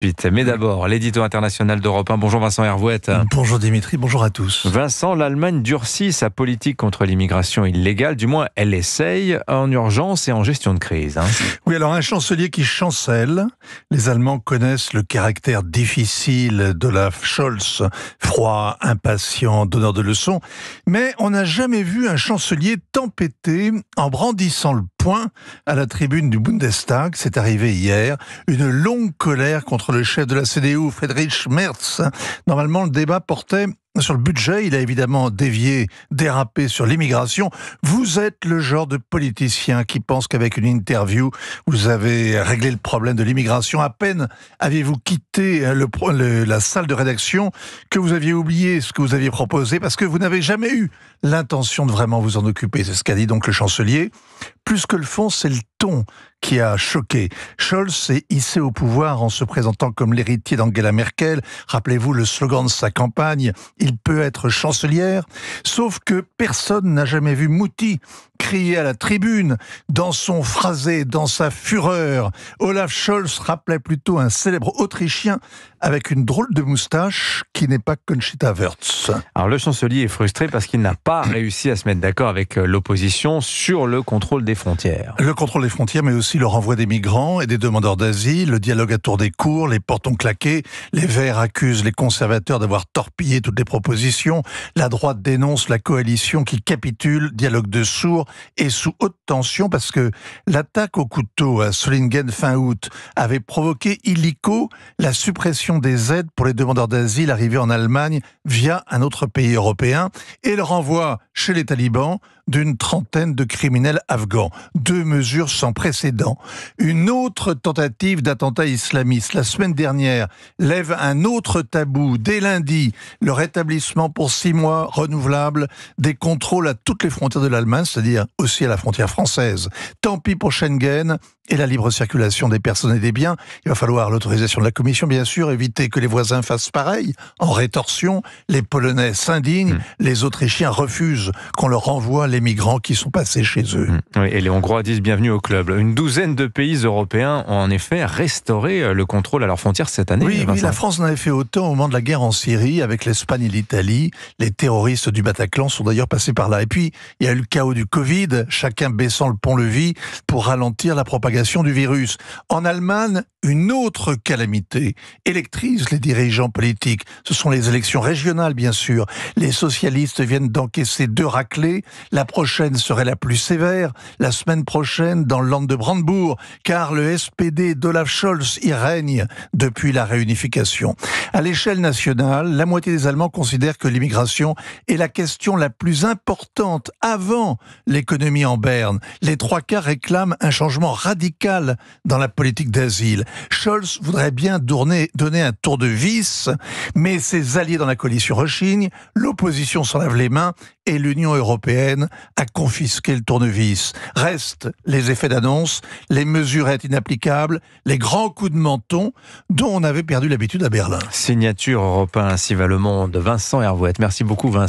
Mais d'abord, l'édito international d'Europe 1. Bonjour Vincent Hervouette. Bonjour Dimitri, bonjour à tous. Vincent, l'Allemagne durcit sa politique contre l'immigration illégale. Du moins, elle essaye, en urgence et en gestion de crise. Oui, alors un chancelier qui chancelle. Les Allemands connaissent le caractère difficile d'Olaf Scholz, froid, impatient, donneur de leçons. Mais on n'a jamais vu un chancelier tempêter en brandissant le poing à la tribune du Bundestag. C'est arrivé hier. Une longue colère contre le chef de la CDU, Friedrich Merz. Normalement, le débat portait sur le budget. Il a évidemment dérapé sur l'immigration. Vous êtes le genre de politicien qui pense qu'avec une interview, vous avez réglé le problème de l'immigration. À peine aviez-vous quitté la salle de rédaction que vous aviez oublié ce que vous aviez proposé parce que vous n'avez jamais eu l'intention de vraiment vous en occuper. C'est ce qu'a dit donc le chancelier. Plus que le fond, c'est le ton qui a choqué. Scholz s'est hissé au pouvoir en se présentant comme l'héritier d'Angela Merkel. Rappelez-vous le slogan de sa campagne, « Il peut être chancelière ». Sauf que personne n'a jamais vu Mouti crier à la tribune, dans son phrasé, dans sa fureur. Olaf Scholz rappelait plutôt un célèbre Autrichien avec une drôle de moustache qui n'est pas Conchita Wurst. Alors le chancelier est frustré parce qu'il n'a pas réussi à se mettre d'accord avec l'opposition sur le contrôle des frontières. Le contrôle des frontières, mais aussi le renvoi des migrants et des demandeurs d'asile, le dialogue à tour des cours, les portes ont claqué, les Verts accusent les conservateurs d'avoir torpillé toutes les propositions, la droite dénonce la coalition qui capitule, dialogue de sourds et sous haute tension parce que l'attaque au couteau à Solingen fin août avait provoqué illico la suppression des aides pour les demandeurs d'asile arrivés en Allemagne via un autre pays européen et le renvoi chez les talibans d'une trentaine de criminels afghans. 2 mesures sans précédent. Une autre tentative d'attentat islamiste la semaine dernière lève un autre tabou. Dès lundi, le rétablissement pour 6 mois renouvelable des contrôles à toutes les frontières de l'Allemagne, c'est-à-dire aussi à la frontière française. Tant pis pour Schengen et la libre circulation des personnes et des biens. Il va falloir l'autorisation de la Commission, bien sûr, éviter que les voisins fassent pareil. En rétorsion, les Polonais s'indignent, les Autrichiens refusent qu'on leur renvoie les migrants qui sont passés chez eux. Oui, et les Hongrois disent bienvenue au club. Une douzaine de pays européens ont en effet restauré le contrôle à leurs frontières cette année. Oui, la France en avait fait autant au moment de la guerre en Syrie avec l'Espagne et l'Italie. Les terroristes du Bataclan sont d'ailleurs passés par là. Et puis, il y a eu le chaos du Covid, chacun baissant le pont-levis pour ralentir la propagation du virus. En Allemagne, une autre calamité électrise les dirigeants politiques. Ce sont les élections régionales, bien sûr. Les socialistes viennent d'encaisser 2 raclées. La prochaine serait la plus sévère. La semaine prochaine, dans le Land de Brandebourg, car le SPD d'Olaf Scholz y règne depuis la réunification. À l'échelle nationale, la moitié des Allemands considèrent que l'immigration est la question la plus importante avant l'économie en berne. Les 3/4 réclament un changement radical dans la politique d'asile. Scholz voudrait bien donner un tour de vis, mais ses alliés dans la coalition rechignent, l'opposition s'en lave les mains et l'Union européenne a confisqué le tournevis. Restent les effets d'annonce, les mesurettes inapplicables, les grands coups de menton dont on avait perdu l'habitude à Berlin. Signature Europe 1, ainsi va le monde. Vincent Hervouette. Merci beaucoup Vincent.